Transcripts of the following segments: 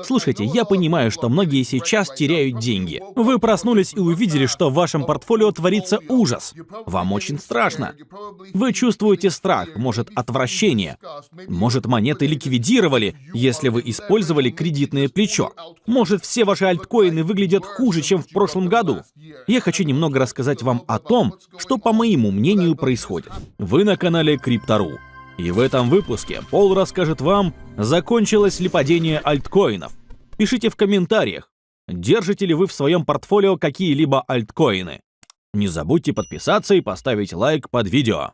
Слушайте, я понимаю, что многие сейчас теряют деньги. Вы проснулись и увидели, что в вашем портфолио творится ужас. Вам очень страшно. Вы чувствуете страх, может, отвращение. Может, монеты ликвидировали, если вы использовали кредитное плечо. Может, все ваши альткоины выглядят хуже, чем в прошлом году. Я хочу немного рассказать вам о том, что, по моему мнению, происходит. Вы на канале Crypto.ru. И в этом выпуске Пол расскажет вам, закончилось ли падение альткоинов. Пишите в комментариях, держите ли вы в своем портфолио какие-либо альткоины. Не забудьте подписаться и поставить лайк под видео.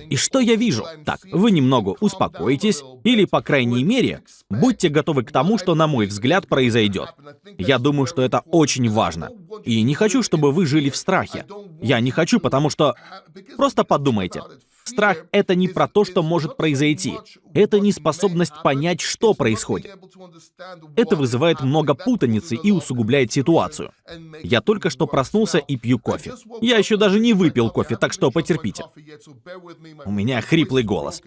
И что я вижу? Так, вы немного успокойтесь, или, по крайней мере, будьте готовы к тому, что, на мой взгляд, произойдет. Я думаю, что это очень важно. И не хочу, чтобы вы жили в страхе. Я не хочу, потому что... Просто подумайте. Страх — это не про то, что может произойти. Это неспособность понять, что происходит. Это вызывает много путаницы и усугубляет ситуацию. Я только что проснулся и пью кофе. Я еще даже не выпил кофе, так что потерпите. У меня хриплый голос.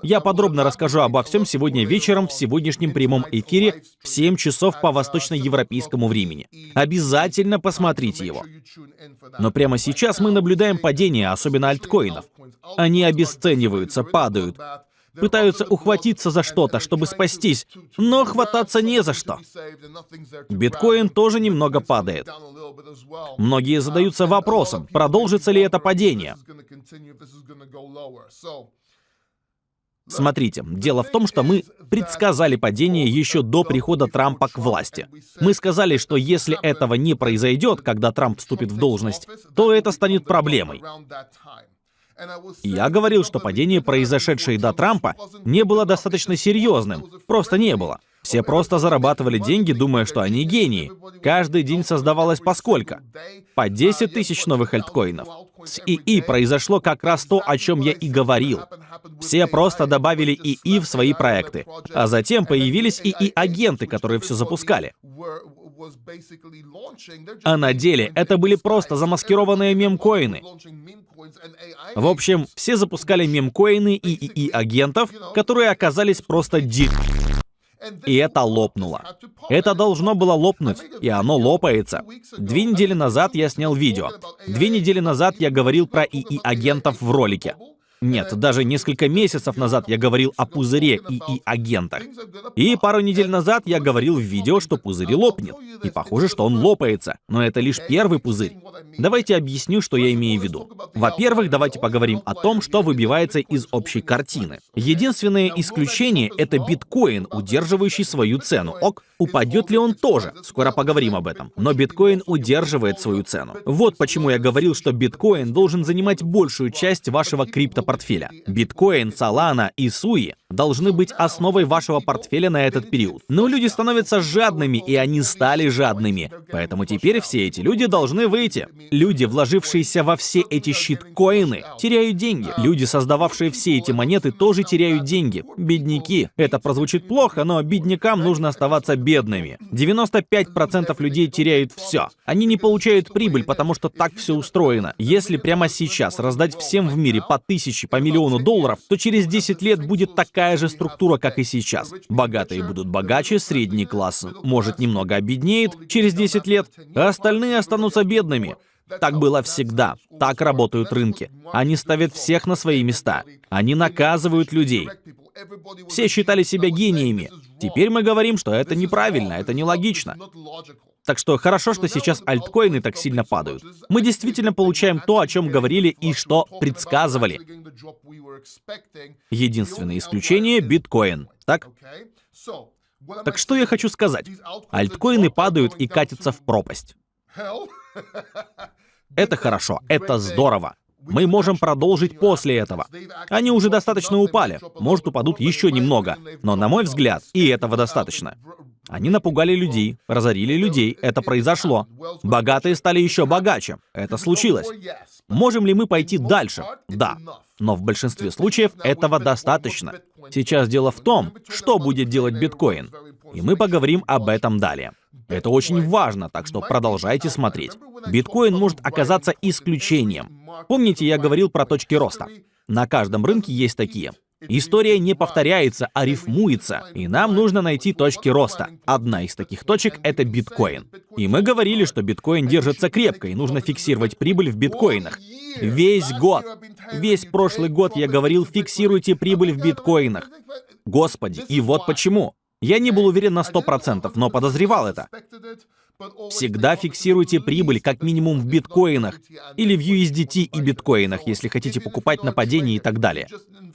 Я подробно расскажу обо всем сегодня вечером в сегодняшнем прямом эфире в 7 часов по восточноевропейскому времени. Обязательно посмотрите его. Но прямо сейчас мы наблюдаем падение, особенно альткоинов. Они обесцениваются, падают, пытаются ухватиться за что-то, чтобы спастись, но хвататься не за что. Биткоин тоже немного падает. Многие задаются вопросом, продолжится ли это падение. Смотрите, дело в том, что мы предсказали падение еще до прихода Трампа к власти. Мы сказали, что если этого не произойдет, когда Трамп вступит в должность, то это станет проблемой. Я говорил, что падение, произошедшее до Трампа, не было достаточно серьезным. Просто не было. Все просто зарабатывали деньги, думая, что они гении. Каждый день создавалось по сколько? По 10 тысяч новых альткоинов. С ИИ произошло как раз то, о чем я и говорил. Все просто добавили ИИ в свои проекты. А затем появились ИИ-агенты, которые все запускали. А на деле это были просто замаскированные мемкоины. В общем, все запускали мемкоины и ИИ-агентов, которые оказались просто И это лопнуло. Это должно было лопнуть, и оно лопается. 2 недели назад я снял видео. 2 недели назад я говорил про ИИ-агентов в ролике. Нет, даже несколько месяцев назад я говорил о пузыре ИИ-агентах. И пару недель назад я говорил в видео, что пузырь лопнет. И похоже, что он лопается. Но это лишь первый пузырь. Давайте объясню, что я имею в виду. Во-первых, давайте поговорим о том, что выбивается из общей картины. Единственное исключение — это биткоин, удерживающий свою цену. Ок, упадет ли он тоже? Скоро поговорим об этом. Но биткоин удерживает свою цену. Вот почему я говорил, что биткоин должен занимать большую часть вашего криптопортфеля. Биткоин, Solana и Sui должны быть основой вашего портфеля на этот период. Но люди становятся жадными, и они стали жадными. Поэтому теперь все эти люди должны выйти. Люди, вложившиеся во все эти щиткоины, теряют деньги. Люди, создававшие все эти монеты, тоже теряют деньги. Бедняки. Это прозвучит плохо, но беднякам нужно оставаться бедными. 95% людей теряют все. Они не получают прибыль, потому что так все устроено. Если прямо сейчас раздать всем в мире по 1000, по миллиону долларов, то через 10 лет будет такая же структура, как и сейчас. Богатые будут богаче, средний класс, может, немного обеднеет через 10 лет, а остальные останутся бедными. Так было всегда. Так работают рынки. Они ставят всех на свои места. Они наказывают людей. Все считали себя гениями. Теперь мы говорим, что это неправильно, это нелогично. Так что хорошо, что сейчас альткоины так сильно падают. Мы действительно получаем то, о чем говорили и что предсказывали. Единственное исключение — биткоин. Так? Так что я хочу сказать? Альткоины падают и катятся в пропасть. Это хорошо, это здорово. Мы можем продолжить после этого. Они уже достаточно упали, может, упадут еще немного, но, на мой взгляд, и этого достаточно. Они напугали людей, разорили людей, это произошло. Богатые стали еще богаче, это случилось. Можем ли мы пойти дальше? Да. Но в большинстве случаев этого достаточно. Сейчас дело в том, что будет делать биткоин. И мы поговорим об этом далее. Это очень важно, так что продолжайте смотреть. Биткоин может оказаться исключением. Помните, я говорил про точки роста? На каждом рынке есть такие. История не повторяется, а рифмуется, и нам нужно найти точки роста. Одна из таких точек — это биткоин. И мы говорили, что биткоин держится крепко, и нужно фиксировать прибыль в биткоинах. Весь год, весь прошлый год я говорил, фиксируйте прибыль в биткоинах. Господи, и вот почему. Я не был уверен на 100%, но подозревал это. Всегда фиксируйте прибыль как минимум в биткоинах или в USDT и биткоинах, если хотите покупать на падение и так далее.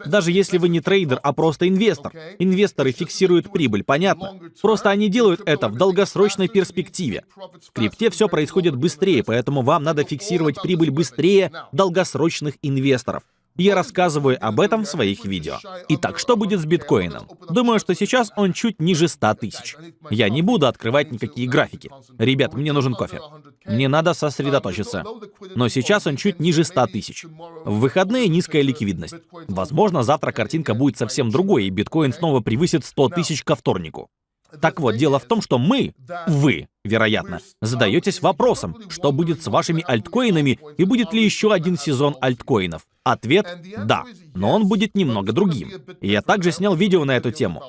Даже если вы не трейдер, а просто инвестор. Инвесторы фиксируют прибыль, понятно? Просто они делают это в долгосрочной перспективе. В крипте все происходит быстрее, поэтому вам надо фиксировать прибыль быстрее долгосрочных инвесторов. Я рассказываю об этом в своих видео. Итак, что будет с биткоином? Думаю, что сейчас он чуть ниже 100 тысяч. Я не буду открывать никакие графики. Ребят, мне нужен кофе. Мне надо сосредоточиться. Но сейчас он чуть ниже 100 тысяч. В выходные низкая ликвидность. Возможно, завтра картинка будет совсем другой, и биткоин снова превысит 100 тысяч ко вторнику. Так вот, дело в том, что вы, вероятно, задаетесь вопросом, что будет с вашими альткоинами и будет ли еще один сезон альткоинов. Ответ — да, но он будет немного другим. И я также снял видео на эту тему.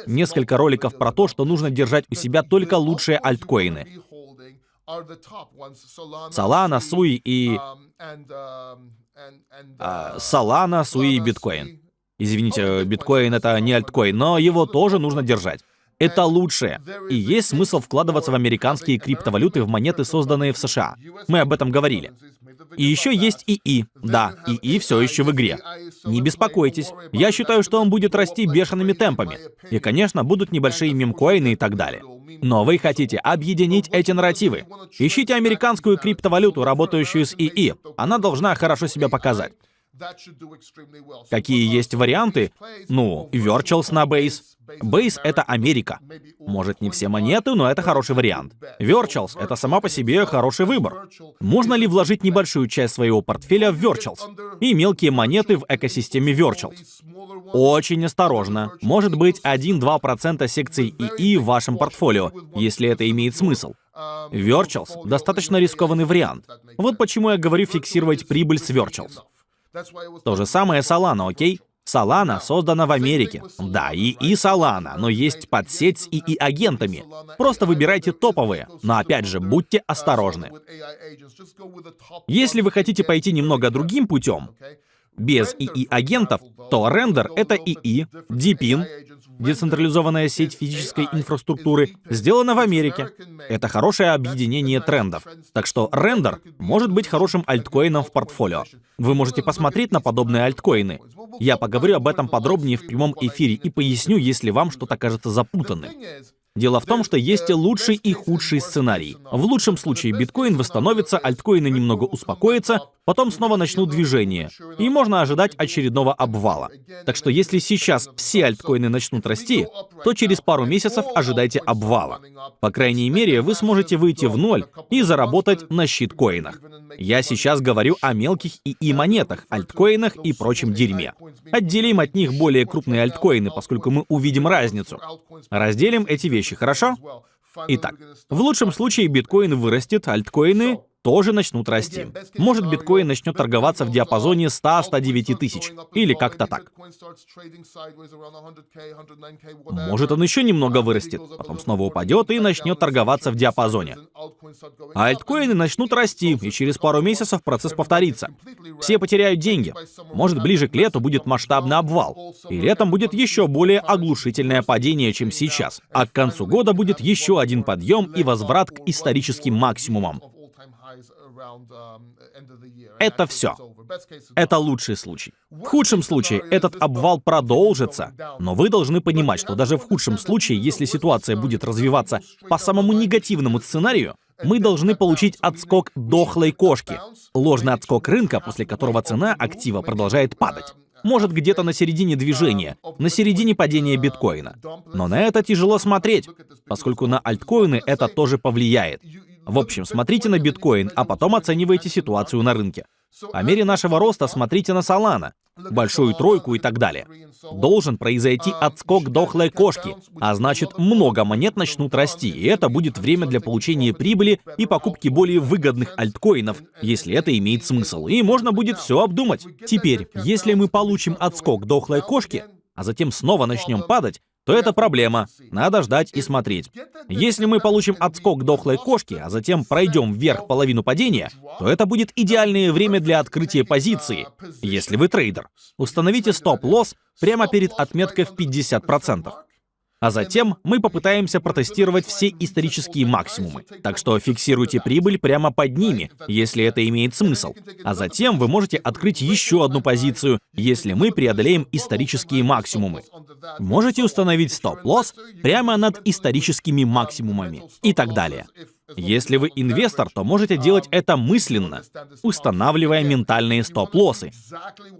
Несколько роликов про то, что нужно держать у себя только лучшие альткоины. Solana, Sui и... Solana, Sui и биткоин. Извините, биткоин — это не альткоин, но его тоже нужно держать. Это лучшее. И есть смысл вкладываться в американские криптовалюты в монеты, созданные в США. Мы об этом говорили. И еще есть ИИ. Да, ИИ все еще в игре. Не беспокойтесь. Я считаю, что он будет расти бешеными темпами. И, конечно, будут небольшие мемкоины и так далее. Но вы хотите объединить эти нарративы. Ищите американскую криптовалюту, работающую с ИИ. Она должна хорошо себя показать. Какие есть варианты? Ну, Virtuals на Base. Base — это Америка. Может, не все монеты, но это хороший вариант. Virtuals — это сама по себе хороший выбор. Можно ли вложить небольшую часть своего портфеля в Virtuals? И мелкие монеты в экосистеме Virtuals? Очень осторожно. Может быть, 1-2% секций ИИ в вашем портфолио, если это имеет смысл. Virtuals — достаточно рискованный вариант. Вот почему я говорю фиксировать прибыль с Virtuals. То же самое Solana, окей? Solana создана в Америке. Да, и Solana, но есть подсеть с ИИ-агентами. Просто выбирайте топовые, но опять же, будьте осторожны. Если вы хотите пойти немного другим путем, без ИИ-агентов, то Render — это ИИ, DePIN, децентрализованная сеть физической инфраструктуры, сделана в Америке. Это хорошее объединение трендов. Так что Render может быть хорошим альткоином в портфолио. Вы можете посмотреть на подобные альткоины. Я поговорю об этом подробнее в прямом эфире и поясню, если вам что-то кажется запутанным. Дело в том, что есть и лучший, и худший сценарий. В лучшем случае биткоин восстановится, альткоины немного успокоятся, потом снова начнут движение, и можно ожидать очередного обвала. Так что если сейчас все альткоины начнут расти, то через пару месяцев ожидайте обвала. По крайней мере, вы сможете выйти в ноль и заработать на щиткоинах. Я сейчас говорю о мелких ИИ-монетах, альткоинах и прочем дерьме. Отделим от них более крупные альткоины, поскольку мы увидим разницу. Разделим эти вещи, хорошо? Итак, в лучшем случае биткоин вырастет, альткоины тоже начнут расти. Может, биткоин начнет торговаться в диапазоне 100-109 тысяч, или как-то так. Может, он еще немного вырастет, потом снова упадет и начнет торговаться в диапазоне. А альткоины начнут расти, и через пару месяцев процесс повторится. Все потеряют деньги. Может, ближе к лету будет масштабный обвал. И летом будет еще более оглушительное падение, чем сейчас. А к концу года будет еще один подъем и возврат к историческим максимумам. Это все. Это лучший случай. В худшем случае этот обвал продолжится, но вы должны понимать, что даже в худшем случае, если ситуация будет развиваться по самому негативному сценарию, мы должны получить отскок дохлой кошки. Ложный отскок рынка, после которого цена актива продолжает падать. Может, где-то на середине движения, на середине падения биткоина. Но на это тяжело смотреть, поскольку на альткоины это тоже повлияет. В общем, смотрите на биткоин, а потом оценивайте ситуацию на рынке. По мере нашего роста смотрите на Solana, большую тройку и так далее. Должен произойти отскок дохлой кошки, а значит, много монет начнут расти, и это будет время для получения прибыли и покупки более выгодных альткоинов, если это имеет смысл, и можно будет все обдумать. Теперь, если мы получим отскок дохлой кошки, а затем снова начнем падать, то это проблема. Надо ждать и смотреть. Если мы получим отскок дохлой кошки, а затем пройдем вверх половину падения, то это будет идеальное время для открытия позиции, если вы трейдер. Установите стоп-лосс прямо перед отметкой в 50%. А затем мы попытаемся протестировать все исторические максимумы. Так что фиксируйте прибыль прямо под ними, если это имеет смысл. А затем вы можете открыть еще одну позицию, если мы преодолеем исторические максимумы. Можете установить стоп-лосс прямо над историческими максимумами и так далее. Если вы инвестор, то можете делать это мысленно, устанавливая ментальные стоп-лоссы,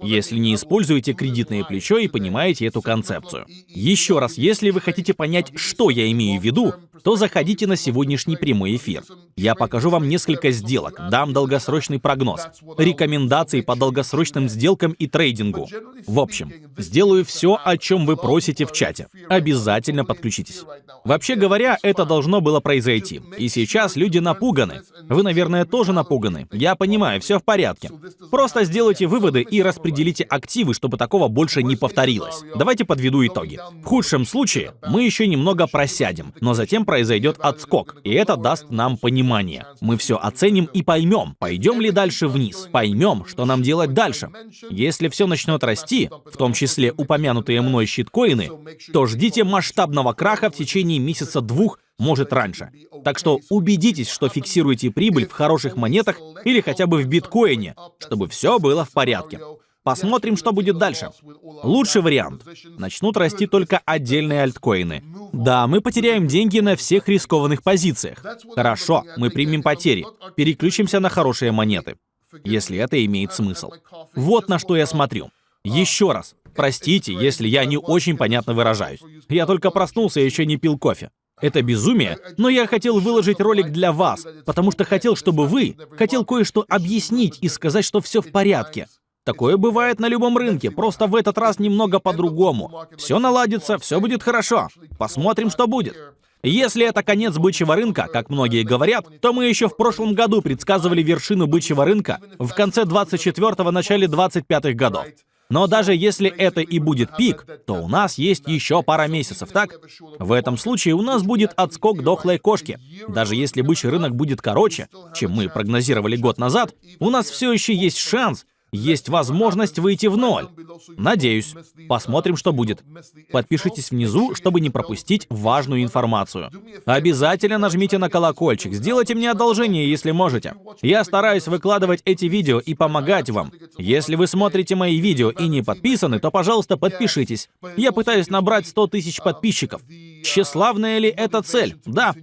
если не используете кредитное плечо и понимаете эту концепцию. Еще раз, если вы хотите понять, что я имею в виду, то заходите на сегодняшний прямой эфир. Я покажу вам несколько сделок, дам долгосрочный прогноз, рекомендации по долгосрочным сделкам и трейдингу. В общем, сделаю все, о чем вы просите в чате. Обязательно подключитесь. Вообще говоря, это должно было произойти. И сейчас люди напуганы. Вы, наверное, тоже напуганы. Я понимаю, все в порядке. Просто сделайте выводы и распределите активы, чтобы такого больше не повторилось. Давайте подведу итоги. В худшем случае мы еще немного просядем, но затем произойдет отскок, и это даст нам понимание. Мы все оценим и поймем, пойдем ли дальше вниз, поймем, что нам делать дальше. Если все начнет расти, в том числе упомянутые мной щиткоины, то ждите масштабного краха в течение месяца-двух, может раньше. Так что убедитесь, что фиксируете прибыль в хороших монетах или хотя бы в биткоине, чтобы все было в порядке. Посмотрим, что будет дальше. Лучший вариант. Начнут расти только отдельные альткоины. Да, мы потеряем деньги на всех рискованных позициях. Хорошо, мы примем потери. Переключимся на хорошие монеты, если это имеет смысл. Вот на что я смотрю. Еще раз, простите, если я не очень понятно выражаюсь. Я только проснулся и еще не пил кофе. Это безумие, но я хотел выложить ролик для вас, потому что хотел, чтобы вы... Хотел кое-что объяснить и сказать, что все в порядке. Такое бывает на любом рынке, просто в этот раз немного по-другому. Все наладится, все будет хорошо. Посмотрим, что будет. Если это конец бычьего рынка, как многие говорят, то мы еще в прошлом году предсказывали вершину бычьего рынка в конце 24-го, начале 25-х годов. Но даже если это и будет пик, то у нас есть еще пара месяцев, так? В этом случае у нас будет отскок дохлой кошки. Даже если бычий рынок будет короче, чем мы прогнозировали год назад, у нас все еще есть шанс, есть возможность выйти в ноль. Надеюсь. Посмотрим, что будет. Подпишитесь внизу, чтобы не пропустить важную информацию. Обязательно нажмите на колокольчик. Сделайте мне одолжение, если можете. Я стараюсь выкладывать эти видео и помогать вам. Если вы смотрите мои видео и не подписаны, то, пожалуйста, подпишитесь. Я пытаюсь набрать 100 тысяч подписчиков. Тщеславная ли это цель? Да.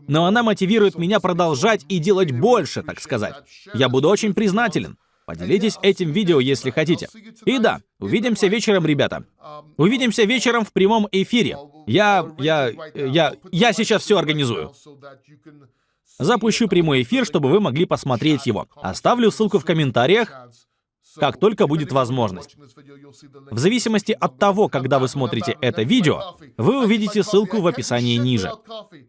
Но она мотивирует меня продолжать и делать больше, так сказать. Я буду очень признателен. Поделитесь этим видео, если хотите. И да, увидимся вечером, ребята. Увидимся вечером в прямом эфире. Я сейчас все организую. Запущу прямой эфир, чтобы вы могли посмотреть его. Оставлю ссылку в комментариях, как только будет возможность. В зависимости от того, когда вы смотрите это видео, вы увидите ссылку в описании ниже.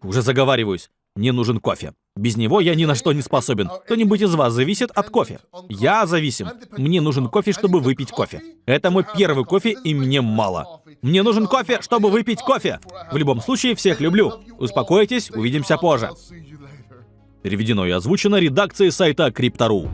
Уже заговариваюсь. Мне нужен кофе. Без него я ни на что не способен. Кто-нибудь из вас зависит от кофе? Я зависим. Мне нужен кофе, чтобы выпить кофе. Это мой первый кофе, и мне мало. Мне нужен кофе, чтобы выпить кофе. В любом случае, всех люблю. Успокойтесь, увидимся позже. Переведено и озвучено редакцией сайта Crypto.ru.